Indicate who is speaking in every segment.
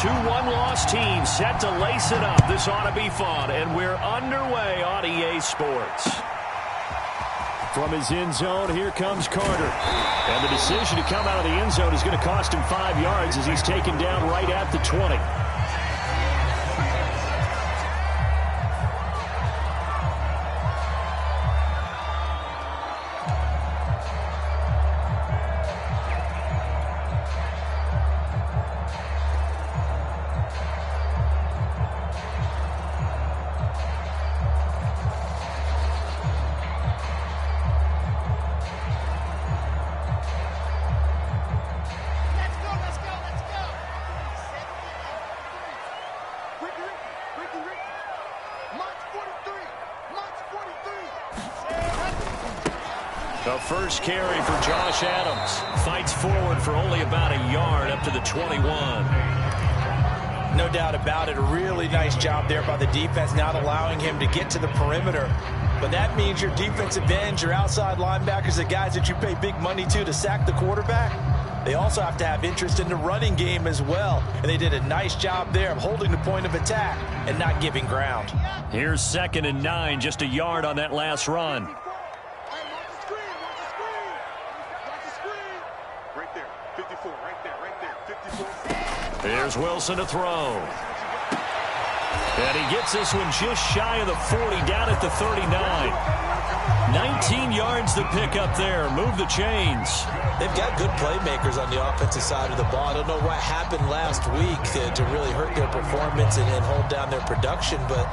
Speaker 1: Two one-loss teams set to lace it up. This ought to be fun, and we're underway on EA Sports. From his end zone, here comes Carter. And the decision to come out of the end zone is going to cost him 5 yards as he's taken down right at the 20. The first carry for Josh Adams. Fights forward for only about a yard up to the 21.
Speaker 2: No doubt about it. A really nice job there by the defense, not allowing him to get to the perimeter. But that means your defensive ends, your outside linebackers, the guys that you pay big money to sack the quarterback, they also have to have interest in the running game as well. And they did a nice job there of holding the point of attack and not giving ground.
Speaker 1: Here's 2nd and 9, just a yard on that last run. Here's Wilson to throw. And he gets this one just shy of the 40, down at the 39. 19 yards to pick up there. Move the chains.
Speaker 2: They've got good playmakers on the offensive side of the ball. I don't know what happened last week to really hurt their performance and hold down their production, but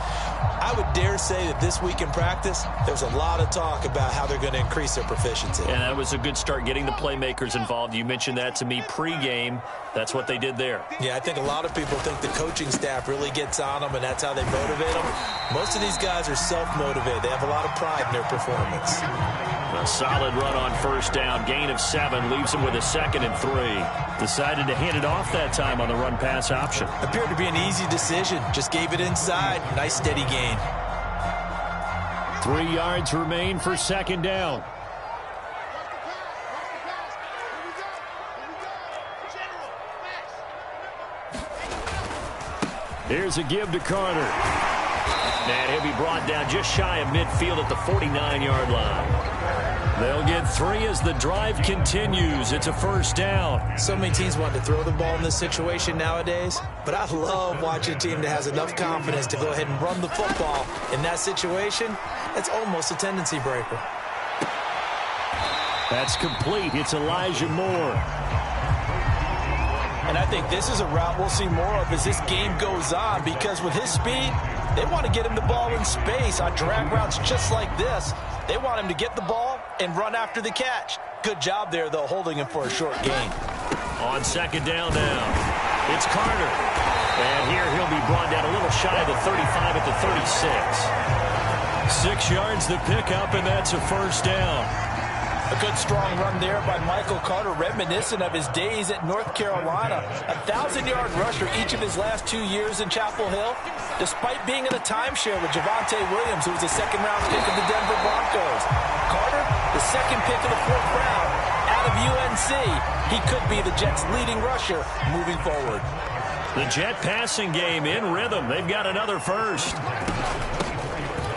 Speaker 2: I would dare say that this week in practice, there's a lot of talk about how they're going to increase their proficiency.
Speaker 1: And that was a good start, getting the playmakers involved. You mentioned that to me pregame. That's what they did there.
Speaker 2: Yeah, I think a lot of people think the coaching staff really gets on them, and that's how they motivate them. Most of these guys are self-motivated. They have a lot of pride in their performance.
Speaker 1: A solid run on first down. Gain of 7 leaves him with a 2nd and 3. Decided to hand it off that time on the run-pass option.
Speaker 2: Appeared to be an easy decision. Just gave it inside. Nice steady gain.
Speaker 1: 3 yards remain for 2nd down. Here's a give to Carter. And he'll be brought down just shy of midfield at the 49-yard line. They'll get 3 as the drive continues. It's a first down.
Speaker 2: So many teams want to throw the ball in this situation nowadays, but I love watching a team that has enough confidence to go ahead and run the football. In that situation, that's almost a tendency breaker.
Speaker 1: That's complete. It's Elijah Moore.
Speaker 2: And I think this is a route we'll see more of as this game goes on, because with his speed, they want to get him the ball in space on drag routes just like this. They want him to get the ball and run after the catch. Good job there, though, holding him for a short gain.
Speaker 1: On 2nd down now, it's Carter. And here he'll be brought down a little shy of the 35 at the 36. 6 yards to pick up, and that's a first down.
Speaker 2: A good strong run there by Michael Carter, reminiscent of his days at North Carolina. A 1,000-yard rusher each of his last 2 years in Chapel Hill, despite being in a timeshare with Javonte Williams, who was a second-round pick of the Denver Broncos. Carter, the second pick of the 4th round out of UNC. He could be the Jets' leading rusher moving forward.
Speaker 1: The Jet passing game in rhythm. They've got another first.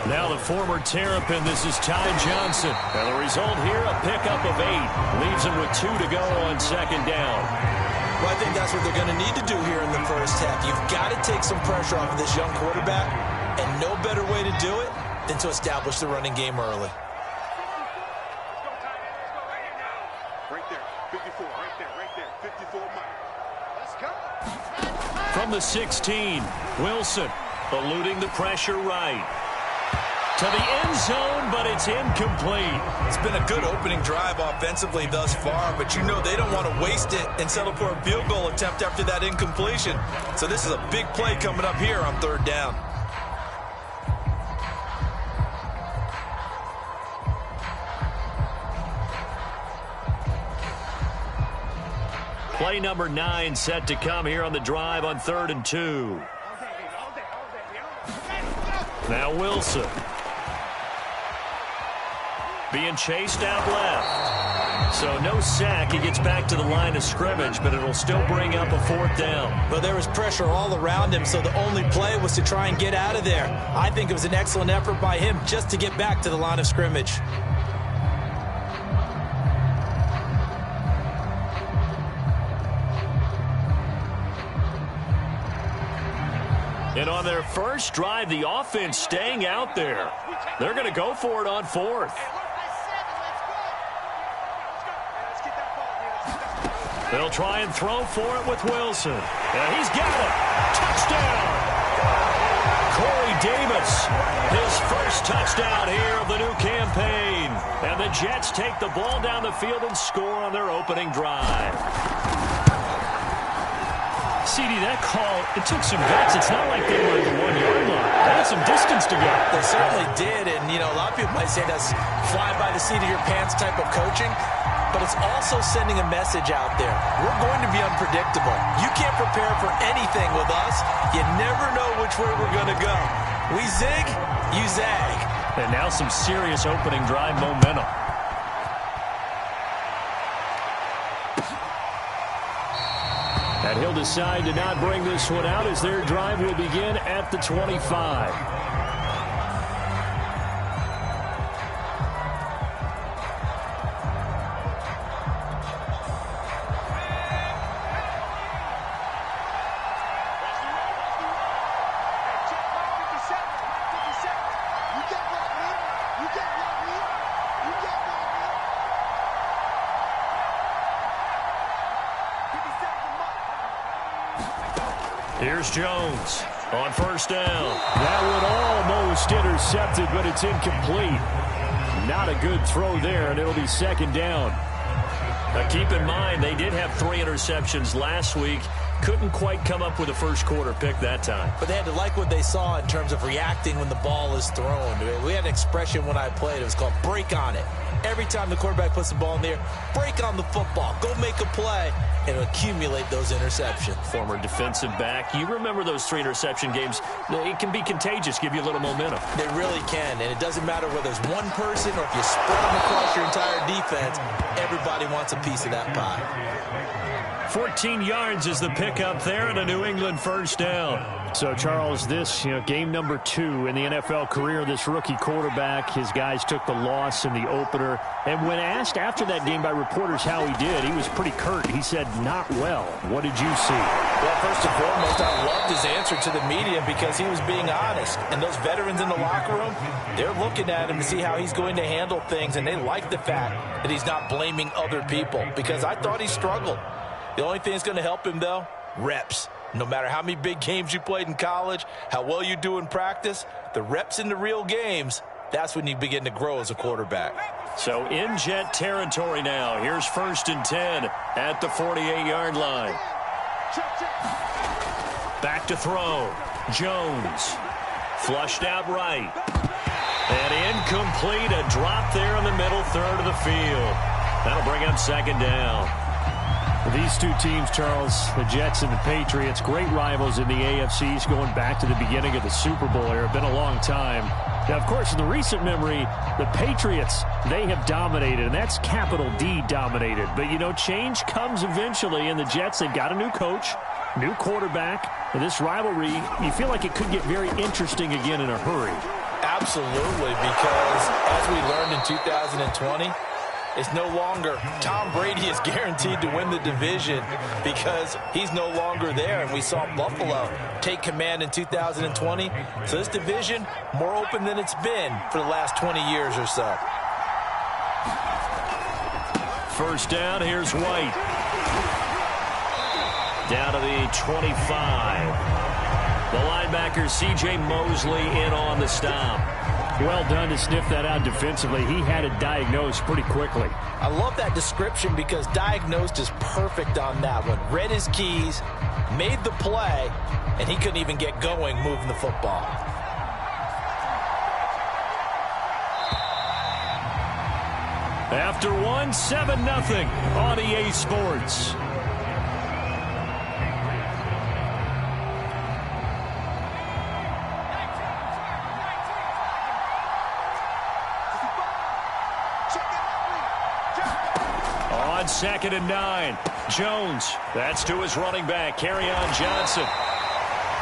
Speaker 1: Now the former Terrapin, this is Ty Johnson. And the result here, a pickup of 8. Leaves him with 2 to go on 2nd down.
Speaker 2: Well, I think that's what they're going to need to do here in the first half. You've got to take some pressure off of this young quarterback, and no better way to do it than to establish the running game early.
Speaker 3: Right there, 54, right there, 54 Mike. Let's go.
Speaker 1: From the 16, Wilson eluding the pressure right. To the end zone, but it's incomplete.
Speaker 2: It's been a good opening drive offensively thus far, but you know they don't want to waste it and settle for a field goal attempt after that incompletion. So this is a big play coming up here on 3rd down.
Speaker 1: Play number 9 set to come here on the drive on 3rd and 2. Now Wilson. Being chased out left. So no sack. He gets back to the line of scrimmage, but it'll still bring up a 4th down.
Speaker 2: Well, there was pressure all around him, so the only play was to try and get out of there. I think it was an excellent effort by him just to get back to the line of scrimmage.
Speaker 1: And on their first drive, the offense staying out there. They're going to go for it on 4th. They'll try and throw for it with Wilson. And he's got it. Touchdown. Corey Davis, his first touchdown here of the new campaign. And the Jets take the ball down the field and score on their opening drive. CD, that call, it took some guts. It's not like they were at the 1-yard line. They had some distance to go.
Speaker 2: They certainly did, and, you know, a lot of people might say that's fly by the seat of your pants type of coaching, but it's also sending a message out there. We're going to be unpredictable. You can't prepare for anything with us. You never know which way we're going to go. We zig, you zag.
Speaker 1: And now some serious opening drive momentum. And he'll decide to not bring this one out as their drive will begin at the 25. Here's Jones on 1st down. That one almost intercepted, but it's incomplete. Not a good throw there, and it'll be 2nd down. Now keep in mind, they did have 3 interceptions last week. Couldn't quite come up with a first quarter pick that time.
Speaker 2: But they had to like what they saw in terms of reacting when the ball is thrown. We had an expression when I played. It was called break on it. Every time the quarterback puts the ball in the air, break on the football. Go make a play and accumulate those interceptions.
Speaker 1: Former defensive back. You remember those 3 interception games. It can be contagious, give you a little momentum.
Speaker 2: They really can, and it doesn't matter whether it's one person or if you spread them across your entire defense. Everybody wants a piece of that pie.
Speaker 1: 14 yards is the pickup there and a New England 1st down. So, Charles, this, game number 2 in the NFL career, this rookie quarterback, his guys took the loss in the opener. And when asked after that game by reporters how he did, he was pretty curt. He said, not well. What did you see?
Speaker 2: Well, first and foremost, I loved his answer to the media because he was being honest. And those veterans in the locker room, they're looking at him to see how he's going to handle things. And they like the fact that he's not blaming other people because I thought he struggled. The only thing that's going to help him, though, reps. No matter how many big games you played in college, how well you do in practice, the reps in the real games, that's when you begin to grow as a quarterback.
Speaker 1: So in Jet territory now. Here's 1st and 10 at the 48-yard line. Back to throw. Jones. Flushed out right. And incomplete. A drop there in the middle third of the field. That'll bring up 2nd down.
Speaker 4: These two teams, Charles, the Jets and the Patriots, great rivals in the AFCs going back to the beginning of the Super Bowl era. Been a long time. Now, of course, in the recent memory, the Patriots, they have dominated, and that's capital D dominated. But, change comes eventually, and the Jets, they've got a new coach, new quarterback, and this rivalry, you feel like it could get very interesting again in a hurry.
Speaker 2: Absolutely, because as we learned in 2020, it's no longer Tom Brady is guaranteed to win the division because he's no longer there. And we saw Buffalo take command in 2020. So this division, more open than it's been for the last 20 years or so.
Speaker 1: 1st down, here's White. Down to the 25. The linebacker, C.J. Mosley, in on the stop.
Speaker 4: Well done to sniff that out defensively. He had it diagnosed pretty quickly.
Speaker 2: I love that description because diagnosed is perfect on that one. Read his keys, made the play, and he couldn't even get going moving the football.
Speaker 1: After 7-0 on EA Sports. 2nd and 9. Jones, that's to his running back, Kerryon Johnson.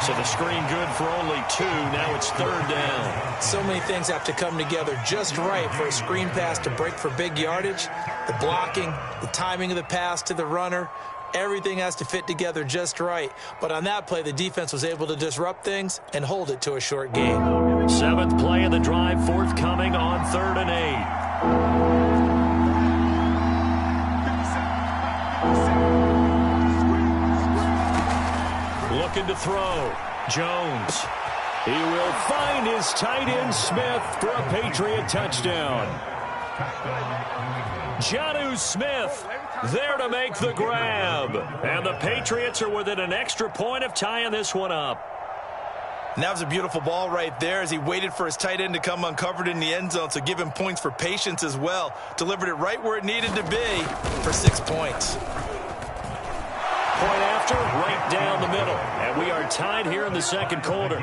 Speaker 1: So the screen good for only 2. Now it's 3rd down.
Speaker 2: So many things have to come together just right for a screen pass to break for big yardage. The blocking, the timing of the pass to the runner, everything has to fit together just right. But on that play, the defense was able to disrupt things and hold it to a short gain.
Speaker 1: 7th play of the drive, forthcoming on 3rd and 8. Looking to throw. Jones. He will find his tight end Smith for a Patriot touchdown. Jonnu Smith there to make the grab. And the Patriots are within an extra point of tying this one up.
Speaker 2: And that was a beautiful ball right there as he waited for his tight end to come uncovered in the end zone, so give him points for patience as well. Delivered it right where it needed to be for 6 points.
Speaker 1: Point after, right down the middle. And we are tied here in the second quarter.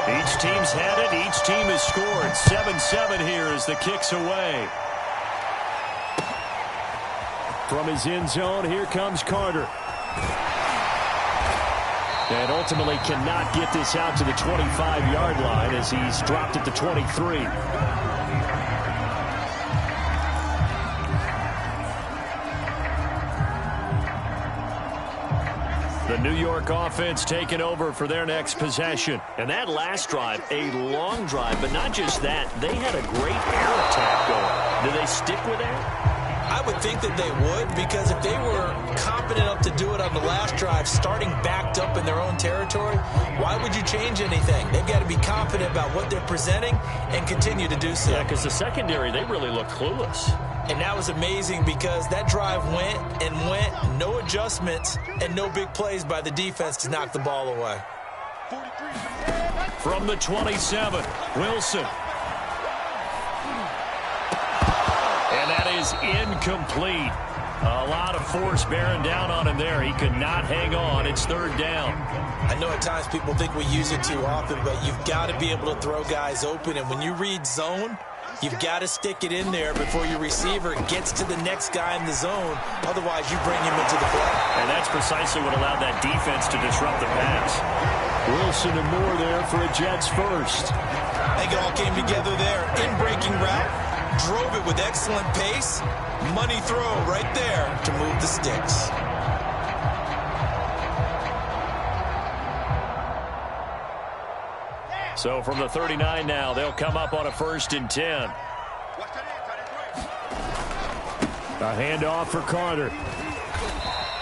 Speaker 1: Each team's had it. Each team has scored. 7-7 here as the kick's away. From his end zone, here comes Carter. And ultimately cannot get this out to the 25-yard line as he's dropped at the 23. The New York offense taking over for their next possession. And that last drive, a long drive, but not just that. They had a great air attack going. Do they stick with that?
Speaker 2: I would think that they would, because if they were competent enough to do it on the last drive, starting backed up in their own territory, why would you change anything? They've got to be confident about what they're presenting and continue to do so.
Speaker 1: Yeah, because the secondary, they really looked clueless.
Speaker 2: And that was amazing because that drive went and went, no adjustments, and no big plays by the defense to knock the ball away.
Speaker 1: From the 27, Wilson. And that is incomplete. A lot of force bearing down on him there. He could not hang on. It's 3rd down.
Speaker 2: I know at times people think we use it too often, but you've got to be able to throw guys open. And when you read zone, you've got to stick it in there before your receiver gets to the next guy in the zone. Otherwise, you bring him into the play.
Speaker 1: And that's precisely what allowed that defense to disrupt the pass.
Speaker 4: Wilson and Moore there for a Jets first.
Speaker 2: I think it all came together there. In-breaking route. Drove it with excellent pace. Money throw right there to move the sticks.
Speaker 1: So from the 39 now, they'll come up on a 1st and 10.
Speaker 4: A handoff for Carter.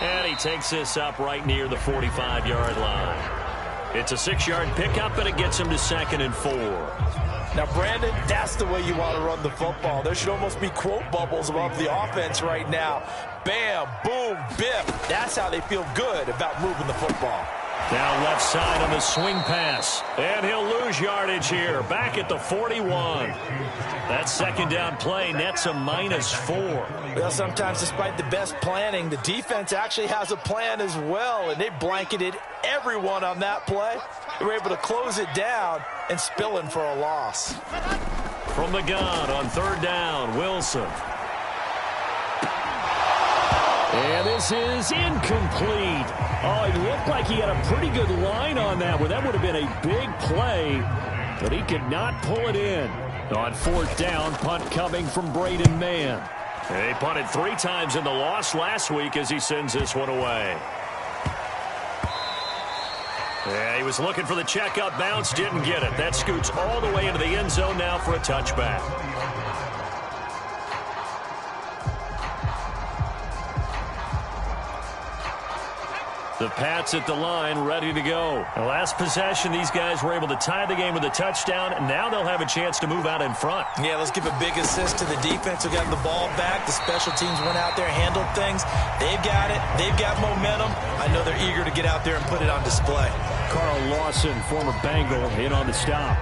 Speaker 1: And he takes this up right near the 45-yard line. It's a 6-yard pickup, and it gets him to 2nd and 4.
Speaker 2: Now, Brandon, that's the way you want to run the football. There should almost be quote bubbles above the offense right now. Bam, boom, bip. That's how they feel good about moving the football.
Speaker 1: Now left side on the swing pass. And he'll lose yardage here. Back at the 41. That 2nd down play nets a -4.
Speaker 2: Well, sometimes despite the best planning, the defense actually has a plan as well. And they blanketed everyone on that play. They were able to close it down and spill in for a loss.
Speaker 1: From the gun on 3rd down, Wilson.
Speaker 4: And this is incomplete. Oh, it looked like he had a pretty good line on that one. That would have been a big play, but he could not pull it in. On 4th down, punt coming from Braden Mann.
Speaker 1: They punted 3 times in the loss last week as he sends this one away. Yeah, he was looking for the checkup bounce, didn't get it. That scoots all the way into the end zone now for a touchback. The Pats at the line, ready to go. The last possession, these guys were able to tie the game with a touchdown, and now they'll have a chance to move out in front.
Speaker 2: Yeah, let's give a big assist to the defense who got the ball back. The special teams went out there, handled things. They've got it. They've got momentum. I know they're eager to get out there and put it on display.
Speaker 4: Carl Lawson, former Bengal, in on the stop.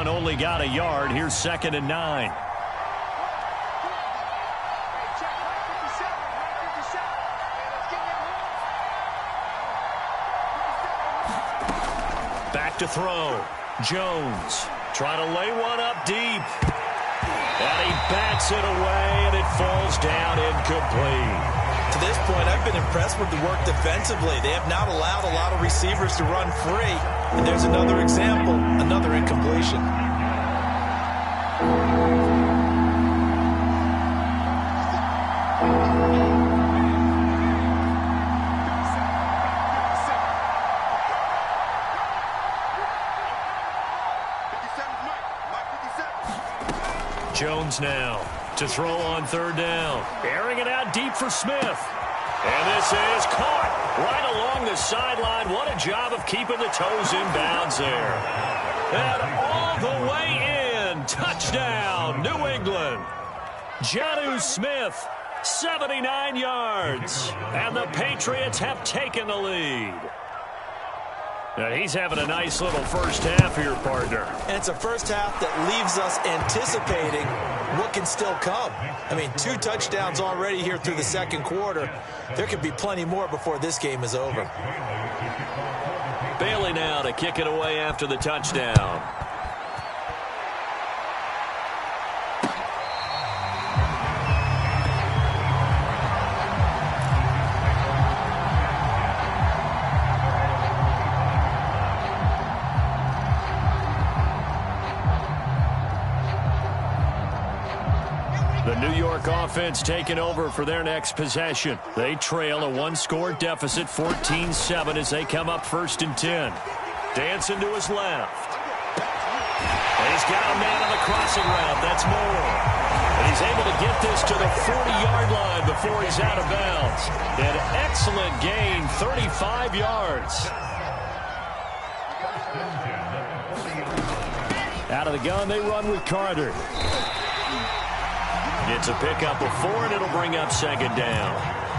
Speaker 4: one only got a yard. Here's 2nd and 9. Back to throw. Jones trying to lay one up deep. And he bats it away, and it falls down incomplete.
Speaker 2: To this point, I've been impressed with the work defensively. They have not allowed a lot of receivers to run free. And there's another example, another incompletion.
Speaker 4: Jones now to throw on 3rd down. Airing it out deep for Smith. And this is caught right along the sideline. What a job of keeping the toes in bounds there. And all the way in. Touchdown, New England. Jonnu Smith, 79 yards. And the Patriots have taken the lead. Now he's having a nice little first half here, partner.
Speaker 2: And it's a first half that leaves us anticipating what can still come. I mean, 2 touchdowns already here through the 2nd quarter. There could be plenty more before this game is over.
Speaker 1: Bailey now to kick it away after the touchdown.
Speaker 4: New York offense taking over for their next possession. They trail a 1-score deficit, 14-7, as they come up 1st and 10. Dancing to his left. And he's got a man on the crossing route. That's Moore. And he's able to get this to the 40-yard line before he's out of bounds. An excellent gain, 35 yards. Out of the gun, they run with Carter. It's a pickup of 4, and it'll bring up 2nd down.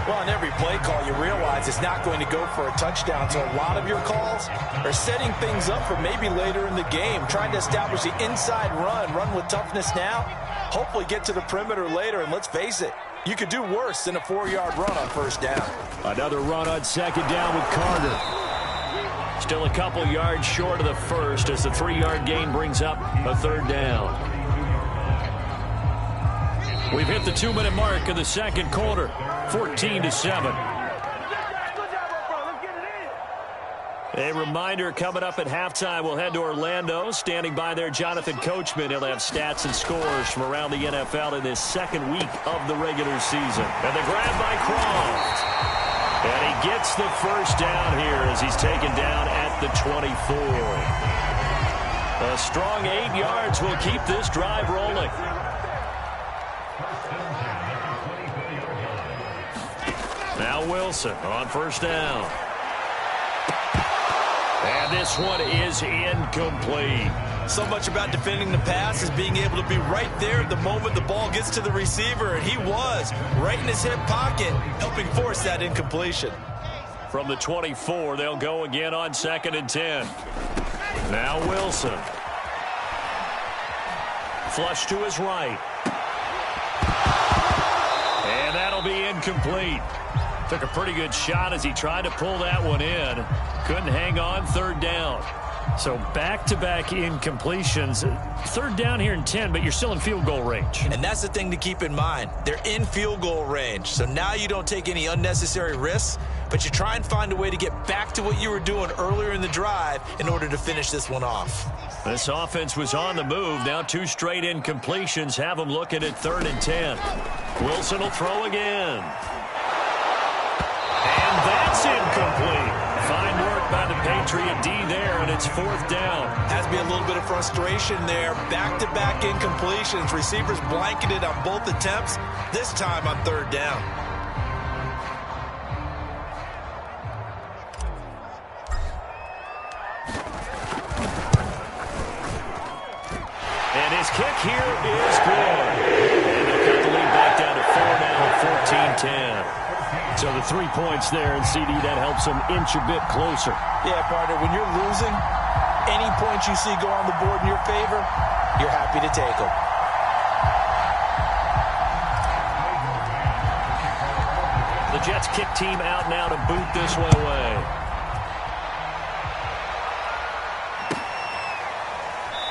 Speaker 2: Well, on every play call, you realize it's not going to go for a touchdown. So a lot of your calls are setting things up for maybe later in the game, trying to establish the inside run with toughness now, hopefully get to the perimeter later. And let's face it, you could do worse than a 4-yard run on 1st down.
Speaker 4: Another run on 2nd down with Carter. Still a couple yards short of the first as the 3-yard gain brings up a 3rd down. We've hit the 2-minute mark in the 2nd quarter, 14-7. A reminder coming up at halftime, we'll head to Orlando. Standing by there, Jonathan Coachman. He'll have stats and scores from around the NFL in this 2nd week of the regular season. And the grab by Croft. And he gets the 1st down here as he's taken down at the 24. A strong 8 yards will keep this drive rolling. Now Wilson on 1st down. And this one is incomplete.
Speaker 2: So much about defending the pass is being able to be right there the moment the ball gets to the receiver. And he was right in his hip pocket, helping force that incompletion.
Speaker 4: From the 24, they'll go again on 2nd and 10. Now Wilson. Flush to his right. And that'll be incomplete. Took a pretty good shot as he tried to pull that one in. Couldn't hang on, 3rd down. So back-to-back incompletions. 3rd down here in 10, but you're still in field goal range.
Speaker 2: And that's the thing to keep in mind. They're in field goal range. So now you don't take any unnecessary risks, but you try and find a way to get back to what you were doing earlier in the drive in order to finish this one off.
Speaker 4: This offense was on the move. Now 2 straight incompletions have them looking at 3rd and 10. Wilson will throw again. And that's incomplete. Fine work by the Patriot D there, and it's 4th down.
Speaker 2: Has to be a little bit of frustration there. Back-to-back incompletions. Receivers blanketed on both attempts, this time on 3rd down.
Speaker 4: And his kick here is good. And they'll cut the lead back down to 4 now, 14-10. So the 3 points there, and CD, that helps them inch a bit closer.
Speaker 2: Yeah, partner, when you're losing, any points you see go on the board in your favor, you're happy to take them.
Speaker 1: The Jets kick team out now to boot this one away.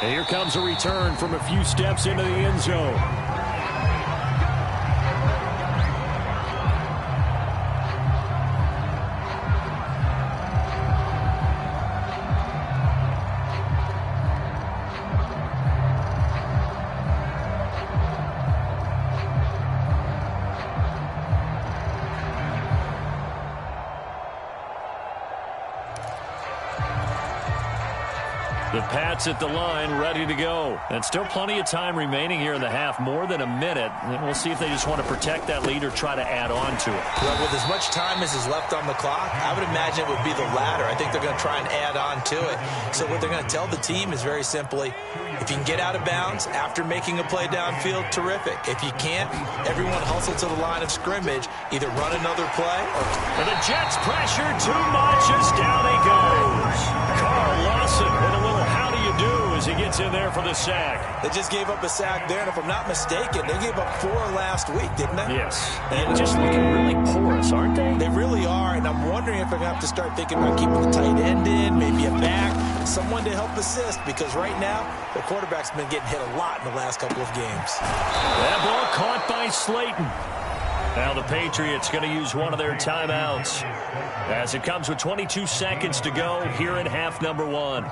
Speaker 1: And here comes a return from a few steps into the end zone. The Pats at the line, ready to go. And still plenty of time remaining here in the half, more than a minute. And we'll see if they just want to protect that lead or try to add on to it.
Speaker 2: Well, with as much time as is left on the clock, I would imagine it would be the latter. I think they're going to try and add on to it. So what they're going to tell the team is very simply, if you can get out of bounds after making a play downfield, terrific. If you can't, everyone hustle to the line of scrimmage, either run another play or...
Speaker 1: And the Jets pressure too much as down he goes. Carl Lawson with a little how do you do as he gets in there for the sack.
Speaker 2: They just gave up a sack there, and if I'm not mistaken, they gave up 4 last week, didn't they?
Speaker 1: Yes. And just looking really porous, aren't they?
Speaker 2: They really are, and I'm wondering if they're going to have to start thinking about keeping the tight end in, maybe a back, someone to help assist, because right now, the quarterback's been getting hit a lot in the last couple of games.
Speaker 1: That ball caught by Slayton. Now the Patriots going to use one of their timeouts as it comes with 22 seconds to go here in half number 1.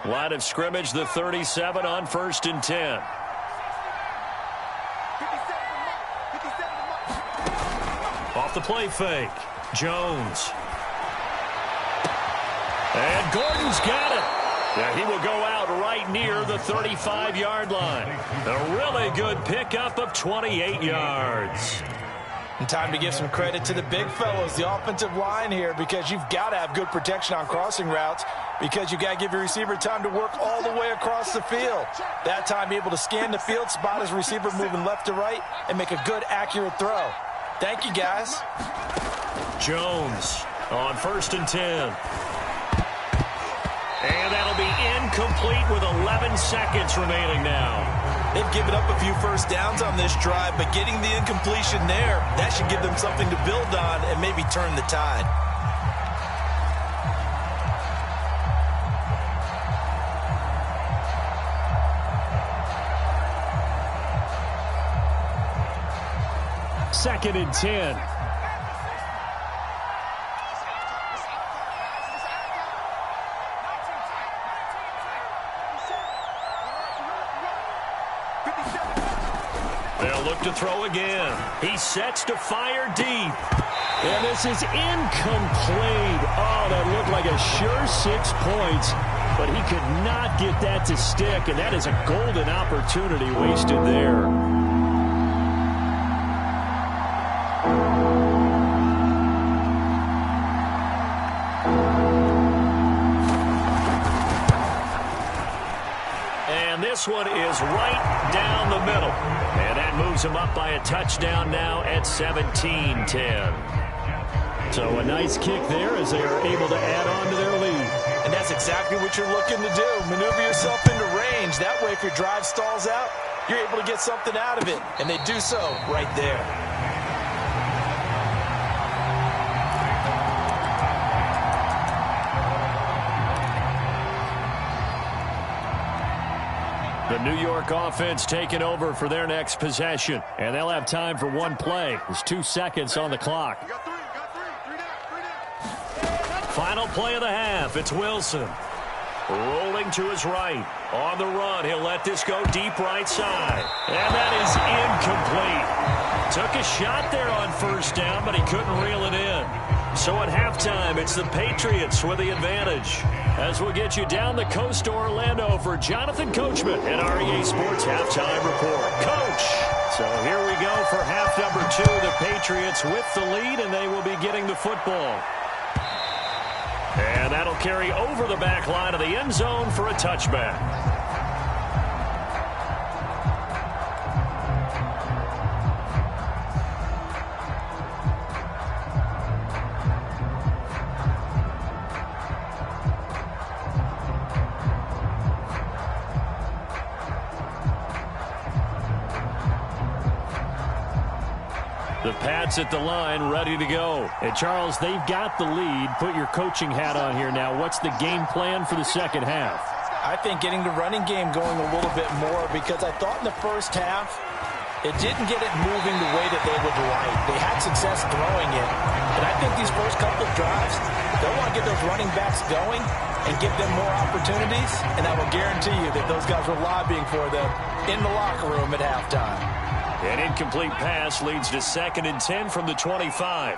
Speaker 1: Line of scrimmage, the 37 on 1st and 10. Off the play fake. Jones. And Gordon's got it. Yeah, he will go out right near the 35-yard line. A really good pickup of 28 yards.
Speaker 2: And time to give some credit to the big fellows, the offensive line here, because you've got to have good protection on crossing routes, because you've got to give your receiver time to work all the way across the field. That time, be able to scan the field, spot his receiver moving left to right, and make a good, accurate throw. Thank you, guys.
Speaker 1: Jones on 1st and 10. And that'll be incomplete with 11 seconds remaining now.
Speaker 2: They've given up a few first downs on this drive, but getting the incompletion there, that should give them something to build on and maybe turn the tide.
Speaker 1: Second and 10. They'll look to throw again. He sets to fire deep.
Speaker 4: And this is incomplete. Oh, that looked like a sure 6 points, but he could not get that to stick, and that is a golden opportunity wasted there.
Speaker 1: And this one is right down the middle. And that moves him up by a touchdown now at 17-10.
Speaker 4: So a nice kick there as they are able to add on to their lead.
Speaker 2: And that's exactly what you're looking to do. Maneuver yourself into range. That way, if your drive stalls out, you're able to get something out of it. And they do so right there.
Speaker 1: The New York offense taking over for their next possession. And they'll have time for one play. There's 2 seconds on the clock. Final play of the half. It's Wilson. Rolling to his right. On the run. He'll let this go deep right side. And that is incomplete. Took a shot there on first down, but he couldn't reel it in. So at halftime, it's the Patriots with the advantage. As we'll get you down the coast to Orlando for Jonathan Coachman at REA Sports Halftime Report. Coach! So here we go for half number 2. The Patriots with the lead, and they will be getting the football. And that'll carry over the back line of the end zone for a touchback.
Speaker 4: The Pats at the line, ready to go. And, Charles, they've got the lead. Put your coaching hat on here now. What's the game plan for the second half?
Speaker 2: I think getting the running game going a little bit more, because I thought in the first half it didn't get it moving the way that they would like. They had success throwing it. And I think these first couple of drives, they'll want to get those running backs going and give them more opportunities. And I will guarantee you that those guys were lobbying for them in the locker room at halftime.
Speaker 4: An incomplete pass leads to 2nd and 10 from the 25.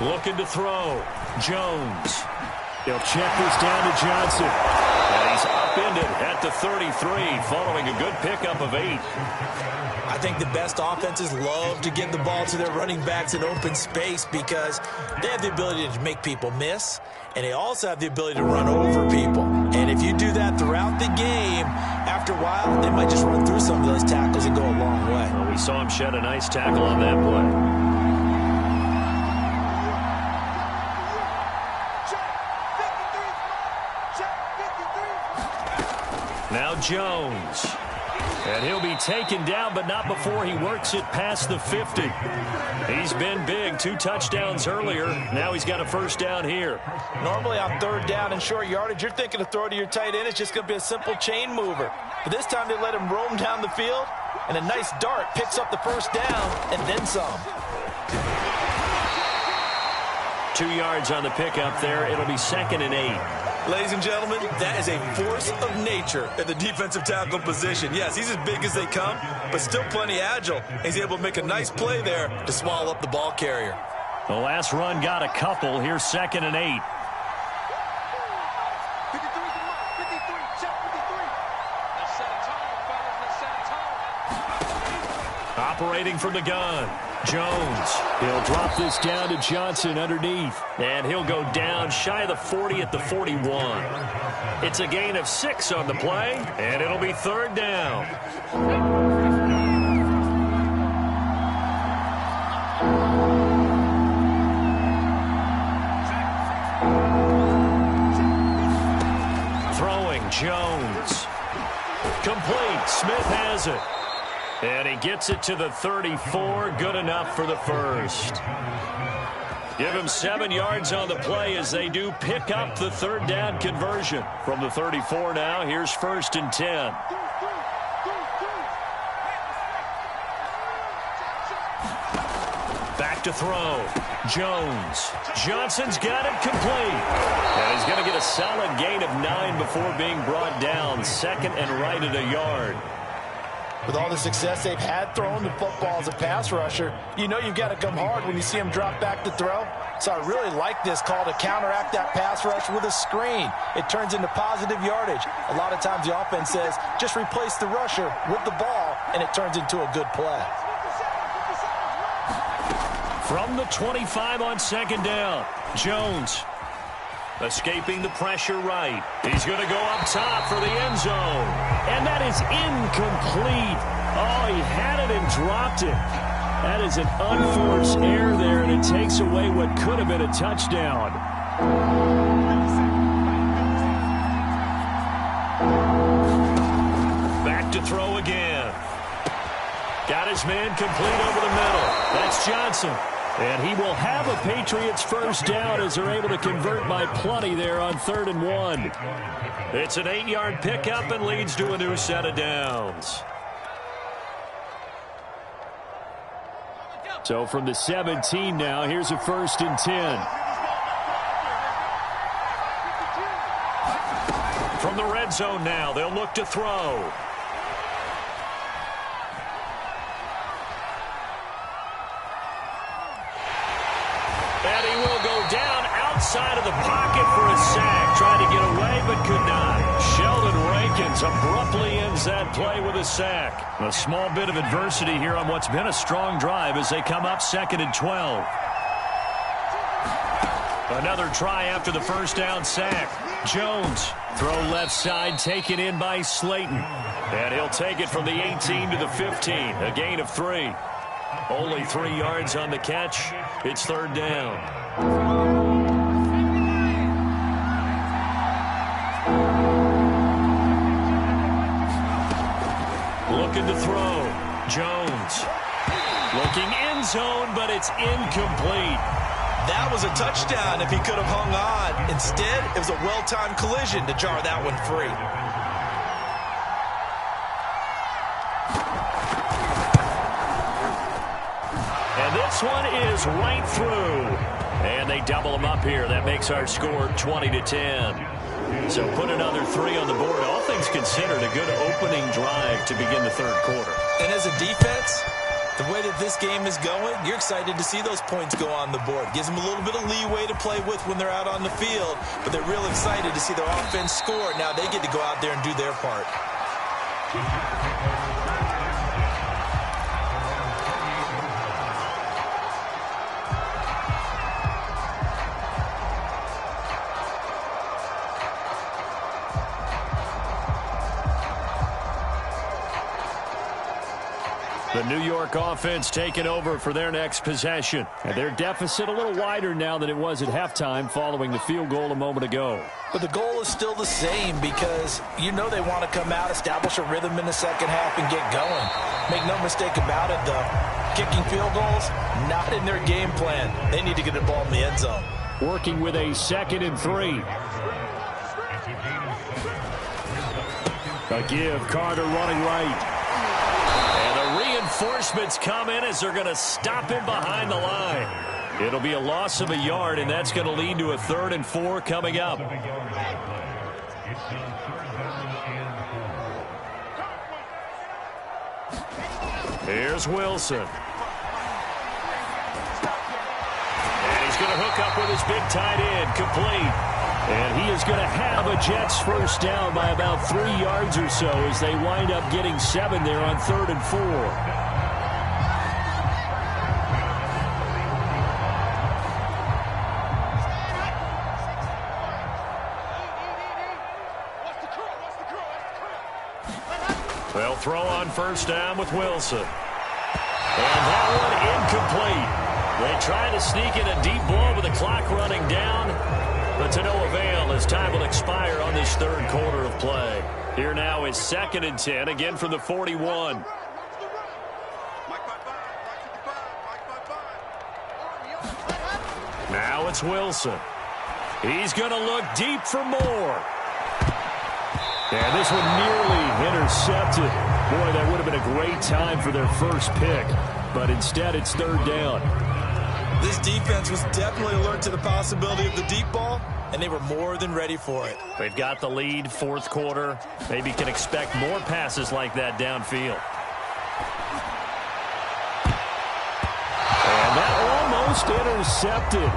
Speaker 4: Looking to throw. Jones. He'll check this down to Johnson. And he's upended at the 33 following a good pickup of 8.
Speaker 2: I think the best offenses love to give the ball to their running backs in open space because they have the ability to make people miss, and they also have the ability to run over people. And if you do that throughout the game, after a while, they might just run through some of those tackles and go a long way.
Speaker 4: Well, we saw him shed a nice tackle on that play. Now Jones. And he'll be taken down, but not before he works it past the 50. He's been big. 2 touchdowns earlier. Now he's got a first down here.
Speaker 2: Normally on 3rd down and short yardage, you're thinking to throw to your tight end. It's just going to be a simple chain mover. But this time they let him roam down the field, and a nice dart picks up the first down and then some.
Speaker 4: 2 yards on the pickup there. It'll be 2nd and 8.
Speaker 2: Ladies and gentlemen, that is a force of nature at the defensive tackle position. Yes, he's as big as they come, but still plenty agile. He's able to make a nice play there to swallow up the ball carrier.
Speaker 4: The last run got a couple. Here's 2nd and 8. Operating from the gun. Jones. He'll drop this down to Johnson underneath. And he'll go down shy of the 40 at the 41. It's a gain of 6 on the play, and it'll be 3rd down. Throwing Jones. Complete. Smith has it. And he gets it to the 34. Good enough for the first. Give him 7 yards on the play as they do pick up the 3rd down conversion. From the 34 now, here's 1st and 10. Back to throw. Jones. Johnson's got it complete. And he's going to get a solid gain of 9 before being brought down. 2nd and right at a yard.
Speaker 2: With all the success they've had throwing the football as a pass rusher, you know you've got to come hard when you see him drop back to throw. So I really like this call to counteract that pass rush with a screen. It turns into positive yardage. A lot of times the offense says, just replace the rusher with the ball, and it turns into a good play.
Speaker 4: From the 25 on 2nd down, Jones. Escaping the pressure right. He's going to go up top for the end zone. And that is incomplete. Oh, he had it and dropped it. That is an unforced error there, and it takes away what could have been a touchdown. Back to throw again. Got his man complete over the middle. That's Johnson. And he will have a Patriots first down as they're able to convert by plenty there on 3rd and 1. It's an 8-yard pickup and leads to a new set of downs. So from the 17 now, here's a 1st and 10. From the red zone now, they'll look to throw. And he will go down outside of the pocket for a sack. Tried to get away, but could not. Sheldon Rankins abruptly ends that play with a sack. A small bit of adversity here on what's been a strong drive as they come up 2nd and 12. Another try after the first down sack. Jones, throw left side, taken in by Slayton. And he'll take it from the 18 to the 15, a gain of 3. Only 3 yards on the catch. It's 3rd down.
Speaker 1: looking to throw. Jones looking end zone, but it's incomplete.
Speaker 2: That was a touchdown if he could have hung on. Instead, it was a well-timed collision to jar that one free.
Speaker 1: And this one is right through. And they double them up here. That makes our score 20-10. So put another 3 on the board. All things considered, a good opening drive to begin the third quarter.
Speaker 2: And as a defense, the way that this game is going, you're excited to see those points go on the board. Gives them a little bit of leeway to play with when they're out on the field, but they're real excited to see their offense score. Now they get to go out there and do their part.
Speaker 1: The New York offense taking over for their next possession.
Speaker 4: And their deficit a little wider now than it was at halftime following the field goal a moment ago.
Speaker 2: But the goal is still the same because you know they want to come out, establish a rhythm in the second half, and get going. Make no mistake about it, though. Kicking field goals, not in their game plan. They need to get the ball in the end zone.
Speaker 4: Working with a 2nd and 3. A give, Carter running right.
Speaker 1: Reinforcements come in as they're going to stop him behind the line. It'll be a loss of a yard, and that's going to lead to a 3rd and 4 coming up. Here's Wilson. And he's going to hook up with his big tight end, complete.
Speaker 4: And he is going to have a Jets first down by about 3 yards or so as they wind up getting 7 there on 3rd and 4.
Speaker 1: They'll throw on first down with Wilson. And that one incomplete. They try to sneak in a deep ball with the clock running down, but to no avail as time will expire on this third quarter of play. Here now is 2nd and 10, again from the 41. Now it's Wilson. He's going to look deep for more.
Speaker 4: And this one nearly intercepted. Boy, that would have been a great time for their first pick, but instead it's 3rd down.
Speaker 2: This defense was definitely alert to the possibility of the deep ball, and they were more than ready for it.
Speaker 1: They've got the lead, 4th quarter. Maybe can expect more passes like that downfield.
Speaker 4: And that almost intercepted.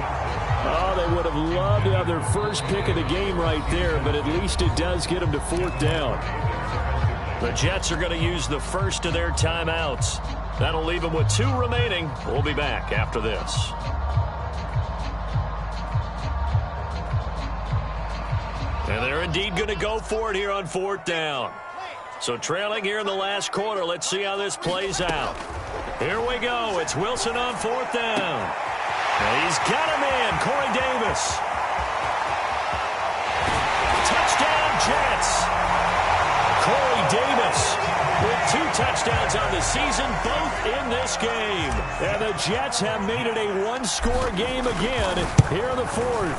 Speaker 4: Oh, they would have loved to have their first pick of the game right there, but at least it does get them to 4th down.
Speaker 1: The Jets are going to use the first of their timeouts. That'll leave them with 2 remaining. We'll be back after this. And they're indeed going to go for it here on 4th down. So trailing here in the last quarter. Let's see how this plays out. Here we go. It's Wilson on 4th down. And he's got him in. Corey Davis. Touchdown, Jets. Corey Davis with 2 touchdowns on the season, both in this game.
Speaker 4: And the Jets have made it a 1-score game again here in the 4th.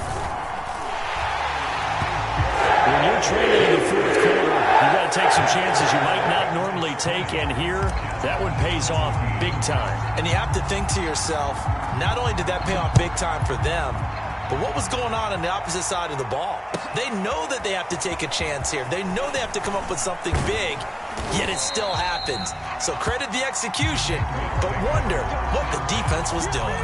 Speaker 1: When you're trailing in the 4th quarter, you got to take some chances you might not normally take, and here, that one pays off big time.
Speaker 2: And you have to think to yourself, not only did that pay off big time for them, but what was going on the opposite side of the ball? They know that they have to take a chance here. They know they have to come up with something big, yet it still happens. So credit the execution, but wonder what the defense was doing.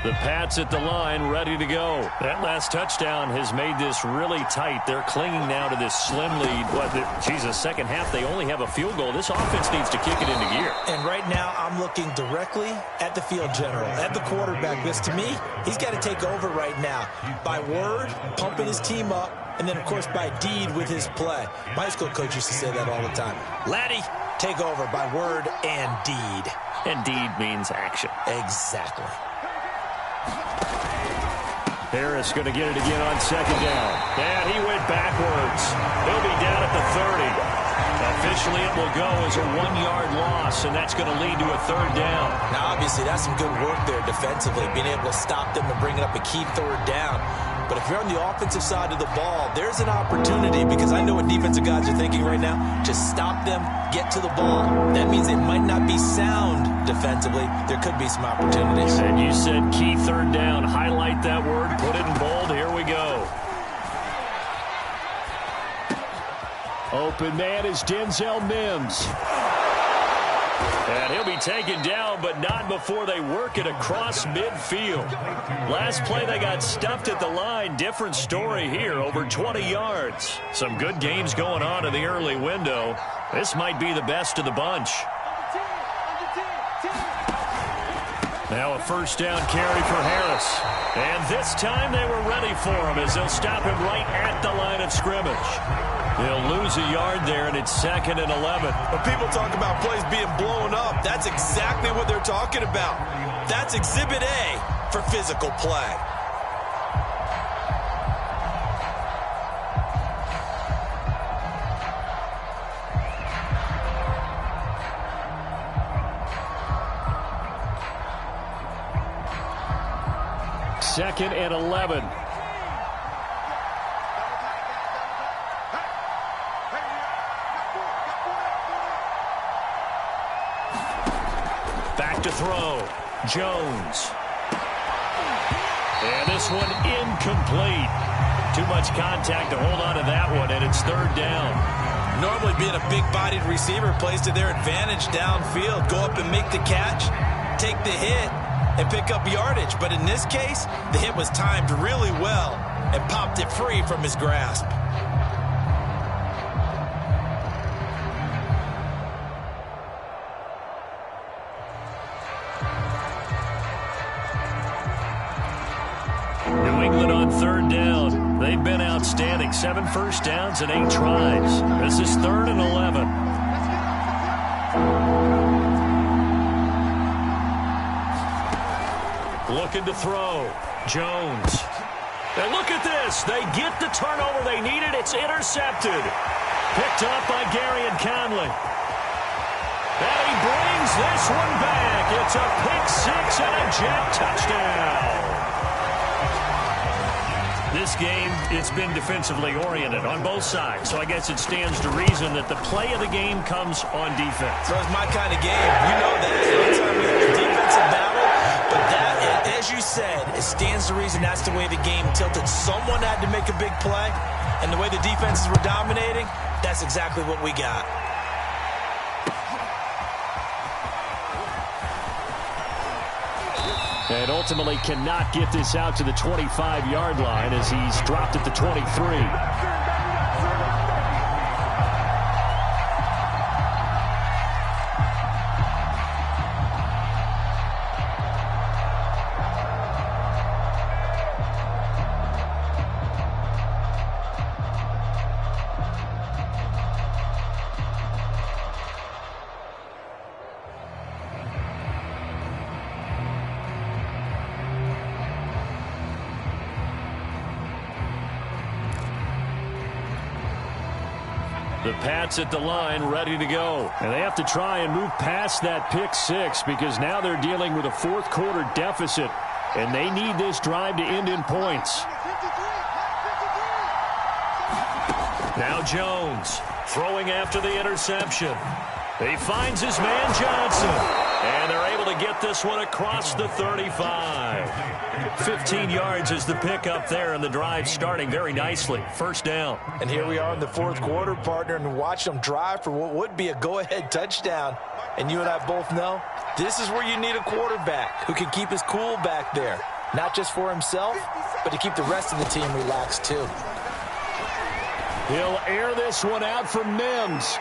Speaker 1: The
Speaker 4: The Pats at the line, ready to go. That last touchdown has made this really tight. They're clinging now to this slim lead. The second half, they only have a field goal. This offense needs to kick it into gear.
Speaker 2: And right now, I'm looking directly at the field general, at the quarterback. Because to me, he's got to take over right now. By word, pumping his team up, and then, of course, by deed with his play. My high school coach used to say that all the time. Laddie, take over by word and deed.
Speaker 4: And deed means action.
Speaker 2: Exactly.
Speaker 4: Harris going to get it again on second down. And he went backwards. He'll be down at the 30. Officially, it will go as a 1-yard loss, and that's going to lead to a third down.
Speaker 2: Now, obviously, that's some good work there defensively, being able to stop them and bring it up a key third down. But if you're on the offensive side of the ball, there's an opportunity, because I know what defensive guys are thinking right now. Just stop them, get to the ball. That means it might not be sound defensively. There could be some opportunities.
Speaker 4: And you said key third down. Highlight that word, put it in bold. Here we go. Open man is Denzel Mims. And he'll be taken down, but not before they work it across midfield. Last play, they got stuffed at the line. Different story here, over 20 yards. Some good games going on in the early window. This might be the best of the bunch. Now a first down carry for Harris. And this time they were ready for him as they'll stop him right at the line of scrimmage. They'll lose a yard there, and it's 2nd and 11.
Speaker 2: When people talk about plays being blown up, that's exactly what they're talking about. That's Exhibit A for physical play.
Speaker 4: Second and 11. Back to throw. Jones. And this one incomplete. Too much contact to hold on to that one, and it's third down.
Speaker 2: Normally being a big-bodied receiver plays to their advantage downfield. Go up and make the catch, take the hit, and pick up yardage. But in this case, the hit was timed really well and popped it free from his grasp.
Speaker 4: New England on third down. They've been outstanding. 7 first downs and 8 tries. This is 3rd and 11. Looking to throw. Jones. And look at this. They get the turnover they needed. It's intercepted. Picked up by Gary and Conley. And he brings this one back. It's a pick six and a Jet touchdown. This game, it's been defensively oriented on both sides, so I guess it stands to reason that the play of the game comes on defense.
Speaker 2: So it's my kind of game. You know that. Anytime we have a defensive battle, but that, as you said, it stands to reason that's the way the game tilted. Someone had to make a big play, and the way the defenses were dominating, that's exactly what we got.
Speaker 4: And ultimately cannot get this out to the 25-yard line as he's dropped at the 23. The Pats at the line, ready to go. And they have to try and move past that pick six because now they're dealing with a fourth-quarter deficit, and they need this drive to end in points. Now Jones throwing after the interception. He finds his man Johnson, and they're able to get this one across the 35. 15 yards is the pickup there, and the drive starting very nicely. First down.
Speaker 2: And here we are in the fourth quarter, partner, and watch them drive for what would be a go-ahead touchdown. And you and I both know this is where you need a quarterback who can keep his cool back there. not just for himself, but to keep the rest of the team relaxed too.
Speaker 1: He'll air this one out for Mims.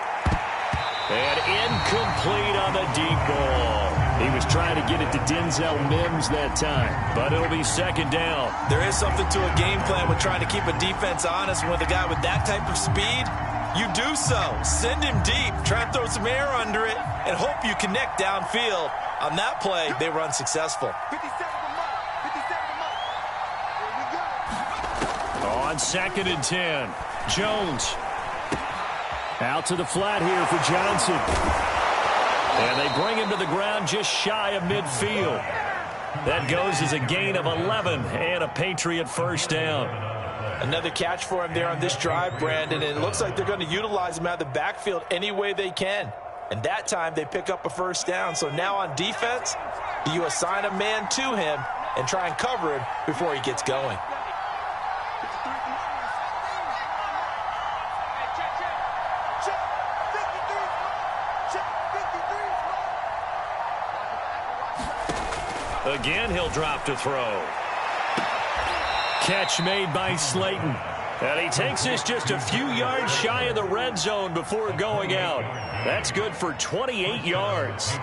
Speaker 1: And incomplete on the deep ball. He was trying to get it to Denzel Mims that time, but it'll be second down.
Speaker 2: There is something to a game plan with trying to keep a defense honest. With a guy with that type of speed, you do so. Send him deep, try and throw some air under it, and hope you connect downfield. On that play, they were unsuccessful.
Speaker 3: 57 to Mike. 57 to Mike. Here we go.
Speaker 1: On 2nd and 10, Jones. Out to the flat here for Johnson. And they bring him to the ground just shy of midfield. That goes as a gain of 11 and a Patriot first down.
Speaker 2: Another catch for him there on this drive, Brandon, and it looks like they're going to utilize him out of the backfield any way they can. And that time they pick up a first down. So now on defense, do you assign a man to him and try and cover him before he gets going?
Speaker 1: Again, he'll drop to throw. Catch made by Slayton. And he takes this just a few yards shy of the red zone before going out. That's good for 28 yards.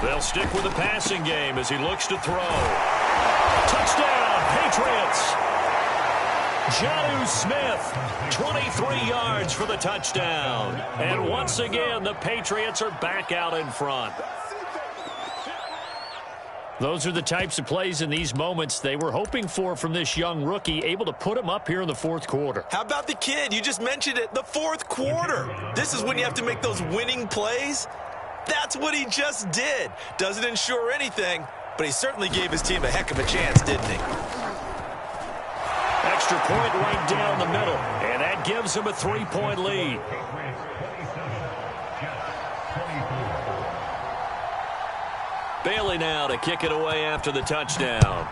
Speaker 1: They'll stick with the passing game as he looks to throw. Touchdown, Patriots! Jonnu Smith, 23 yards for the touchdown. And once again, the Patriots are back out in front. Those are the types of plays in these moments they were hoping for from this young rookie, able to put him up here in the fourth quarter.
Speaker 2: How about the kid? You just mentioned it, the fourth quarter. This is when you have to make those winning plays. That's what he just did. Doesn't ensure anything, but he certainly gave his team a heck of a chance, didn't he?
Speaker 1: Extra point right down the middle, and that gives him a 3-point lead. Bailey now to kick it away after the touchdown.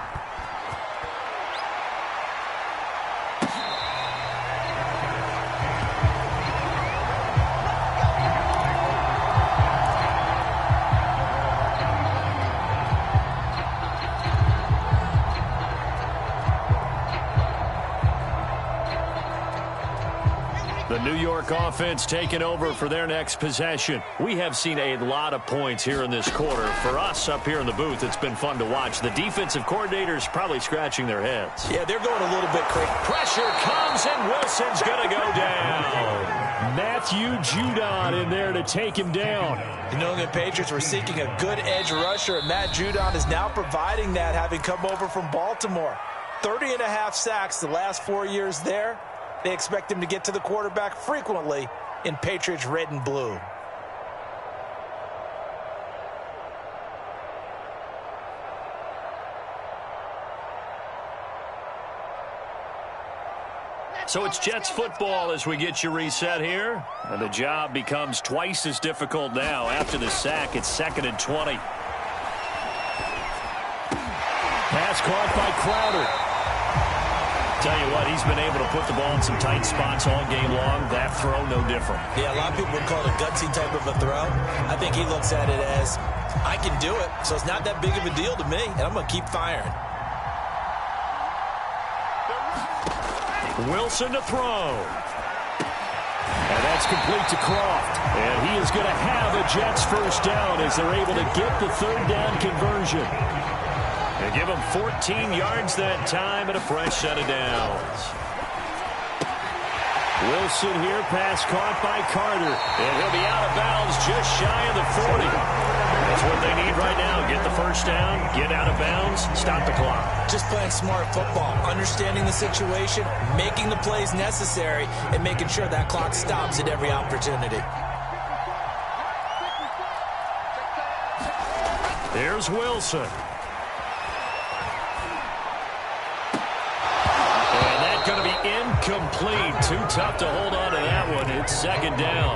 Speaker 1: The New York offense taking over for their next possession. We have seen a lot of points here in this quarter. For us up here in the booth, it's been fun to watch. The defensive coordinators probably scratching their heads.
Speaker 2: Yeah, they're going a little bit crazy.
Speaker 1: Pressure comes, and Wilson's going to go down. Matthew Judon in there to take him down.
Speaker 2: The New England Patriots were seeking a good edge rusher, and Matt Judon is now providing that, having come over from Baltimore. 30.5 sacks the last 4 years there. They expect him to get to the quarterback frequently in Patriots red and blue.
Speaker 1: So it's Jets football as we get you reset here. And the job becomes twice as difficult now. After the sack, it's 2nd and 20. Pass caught by Crowder. Tell you what, he's been able to put the ball in some tight spots all game long. That throw, no different.
Speaker 2: Yeah, a lot of people would call it a gutsy type of a throw. I think he looks at it as, I can do it, so it's not that big of a deal to me, and I'm going to keep firing.
Speaker 1: Wilson to throw. And that's complete to Croft. And he is going to have a Jets first down as they're able to get the third down conversion. They give him 14 yards that time and a fresh set of downs. Wilson here, pass caught by Carter. And he'll be out of bounds just shy of the 40. That's what they need right now. Get the first down, get out of bounds, stop the clock.
Speaker 2: Just playing smart football, understanding the situation, making the plays necessary, and making sure that clock stops at every opportunity.
Speaker 1: Here's Wilson. Going to be incomplete. Too tough to hold on to that one. It's second down.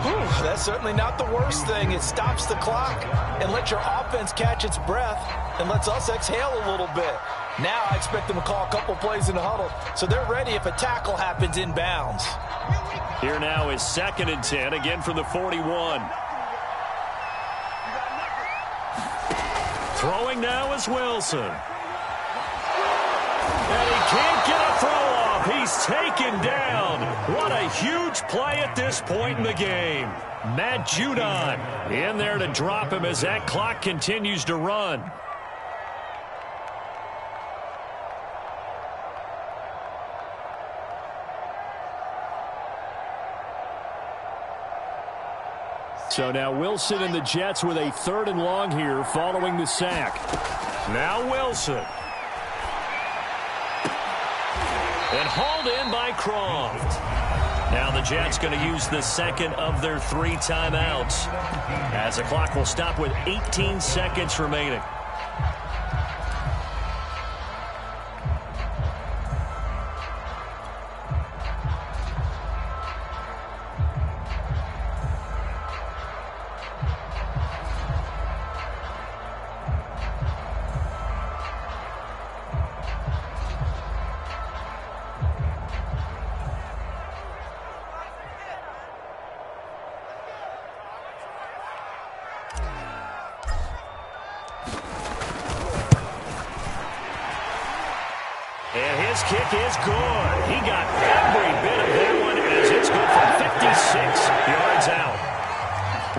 Speaker 2: Whew, that's certainly not the worst thing. It stops the clock and lets your offense catch its breath and lets us exhale a little bit. Now I expect them to call a couple plays in the huddle, so they're ready if a tackle happens inbounds.
Speaker 4: Here now is 2nd and 10, again from the 41. Throwing now is Wilson. And he can't get a throw off. He's taken down. What a huge play at this point in the game. Matt Judon in there to drop him as that clock continues to run. So now Wilson and the Jets with a 3rd and long here following the sack. Now Wilson. And hauled in by Croft. Now the Jets going to use the 2nd of their 3 timeouts, as the clock will stop with 18 seconds remaining. And his kick is good. He got every bit of that one as it's good from 56 yards out.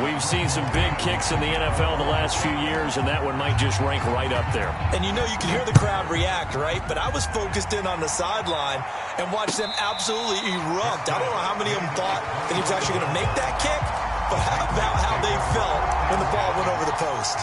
Speaker 4: We've seen some big kicks in the NFL the last few years, and that one might just rank right up there.
Speaker 2: And you know, you can hear the crowd react, right? But I was focused in on the sideline and watched them absolutely erupt. I don't know how many of them thought that he was actually going to make that kick, but how about how they felt when the ball went over the post?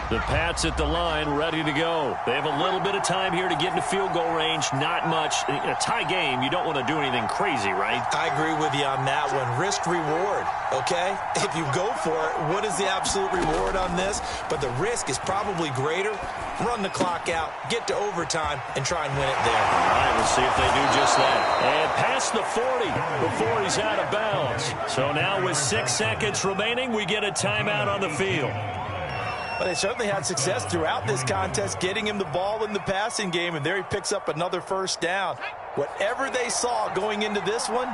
Speaker 4: The Pats at the line, ready to go. They have a little bit of time here to get into field goal range. Not much. In a tie game, you don't want to do anything crazy, right?
Speaker 2: I agree with you on that one. Risk reward, okay? If you go for it, what is the absolute reward on this? But the risk is probably greater. Run the clock out, get to overtime, and try and win it there.
Speaker 4: All right, we'll see if they do just that. And past the 40 before he's out of bounds. So now with 6 seconds remaining, we get a timeout on the field.
Speaker 2: Well, they certainly had success throughout this contest, getting him the ball in the passing game, and there he picks up another 1st down. Whatever they saw going into this one,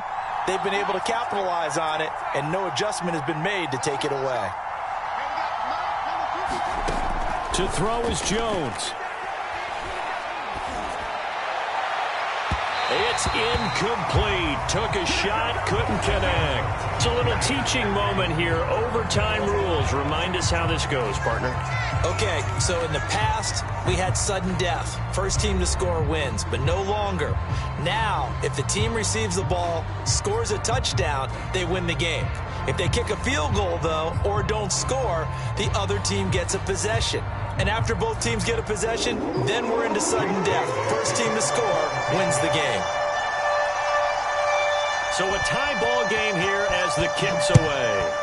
Speaker 2: they've been able to capitalize on it, and no adjustment has been made to take it away.
Speaker 4: To throw is Jones. It's incomplete. Took a shot, couldn't connect. It's a little teaching moment here. Overtime rules. Remind us how this goes, partner.
Speaker 2: Okay, so in the past, we had sudden death. First team to score wins, but no longer. Now, if the team receives the ball, scores a touchdown, they win the game. If they kick a field goal, though, or don't score, the other team gets a possession. And after both teams get a possession, then we're into sudden death. First team to score wins the game.
Speaker 4: So a tie ball game here as the kick's away.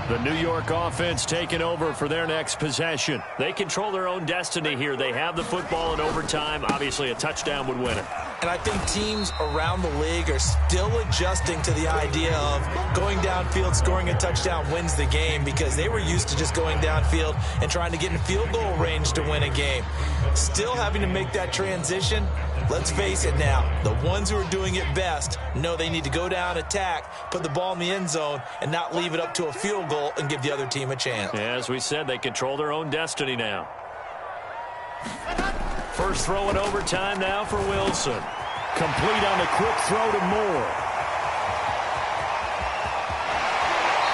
Speaker 4: The New York offense taking over for their next possession. They control their own destiny here. They have the football in overtime. Obviously, a touchdown would win it.
Speaker 2: And I think teams around the league are still adjusting to the idea of going downfield, scoring a touchdown wins the game, because they were used to just going downfield and trying to get in field goal range to win a game. Still having to make that transition. Let's face it now, the ones who are doing it best know they need to go down, attack, put the ball in the end zone, and not leave it up to a field goal and give the other team a chance.
Speaker 4: Yeah, as we said, they control their own destiny now. First throw in overtime now for Wilson. Complete on the quick throw to Moore.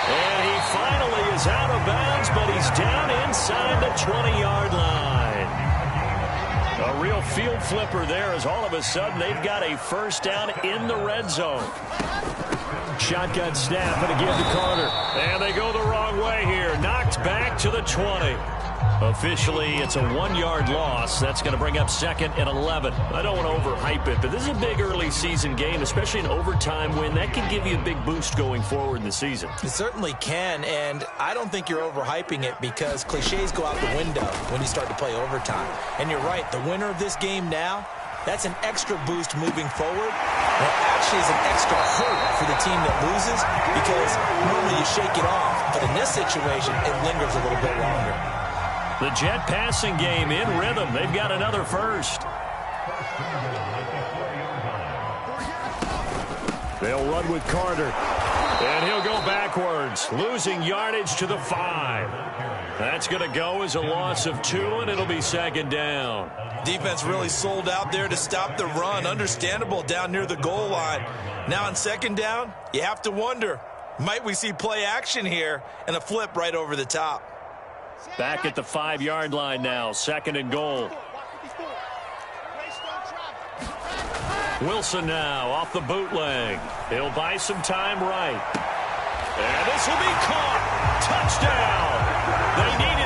Speaker 4: And he finally is out of bounds, but he's down inside the 20-yard line. A real field flipper there, as all of a sudden they've got a first down in the red zone.
Speaker 1: Shotgun snap and again to Carter. And they go the wrong way here. Knocked back to the 20. Officially, it's a 1-yard loss. That's going to bring up 2nd and 11. I don't want to overhype it, but this is a big early season game, especially an overtime win. That can give you a big boost going forward in the season.
Speaker 2: It certainly can, and I don't think you're overhyping it because cliches go out the window when you start to play overtime. And you're right, the winner of this game now, that's an extra boost moving forward. And it actually is an extra hurt for the team that loses because normally you shake it off, but in this situation, it lingers a little bit longer.
Speaker 1: The Jet passing game in rhythm. They've got another first. They'll run with Carter. And he'll go backwards, losing yardage to the 5. That's going to go as a loss of 2, and it'll be 2nd down.
Speaker 2: Defense really sold out there to stop the run. Understandable down near the goal line. Now on 2nd down, you have to wonder, might we see play action here and a flip right over the top?
Speaker 1: Back at the 5-yard line now, 2nd and goal. Wilson now off the bootleg. He'll buy some time right. And this will be caught. Touchdown. They need